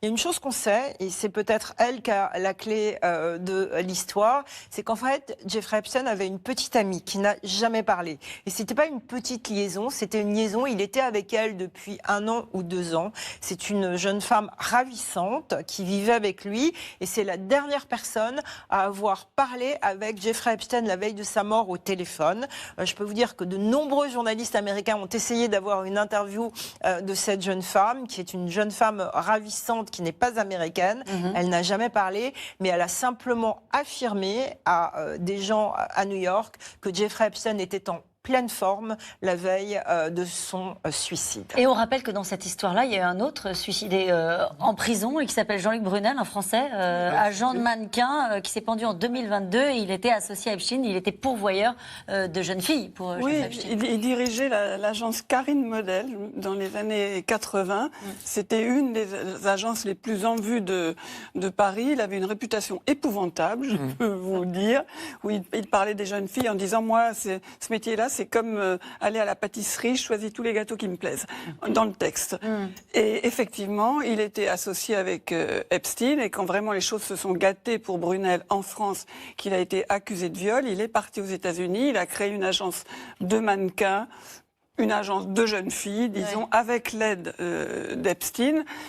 Il y a une chose qu'on sait, et c'est peut-être elle qui a la clé de l'histoire, c'est qu'en fait, Jeffrey Epstein avait une petite amie qui n'a jamais parlé. Et c'était pas une petite liaison, c'était une liaison. Il était avec elle depuis 1 an ou 2 ans. C'est une jeune femme ravissante qui vivait avec lui. Et c'est la dernière personne à avoir parlé avec Jeffrey Epstein la veille de sa mort au téléphone. Je peux vous dire que de nombreux journalistes américains ont essayé d'avoir une interview de cette jeune femme, qui est une jeune femme ravissante, qui n'est pas américaine. Elle n'a jamais parlé, mais elle a simplement affirmé à des gens à New York que Jeffrey Epstein était en pleine forme la veille de son suicide. Et on rappelle que dans cette histoire-là, il y a eu un autre suicidé en prison et qui s'appelle Jean-Luc Brunel, un Français, agent de mannequin, qui s'est pendu en 2022. Et il était associé à Epstein, il était pourvoyeur de jeunes filles pour Oui, Epstein. il dirigeait l'agence Karine Model dans les années 80. C'était une des agences les plus en vue de Paris. Il avait une réputation épouvantable, je peux vous dire, où il parlait des jeunes filles en disant « Moi, ce métier-là, c'est comme aller à la pâtisserie, je choisis tous les gâteaux qui me plaisent », dans le texte. Et effectivement, il était associé avec Epstein, et quand vraiment les choses se sont gâtées pour Brunel en France, qu'il a été accusé de viol, il est parti aux États-Unis, il a créé une agence de mannequins, une agence de jeunes filles, disons, avec l'aide d'Epstein.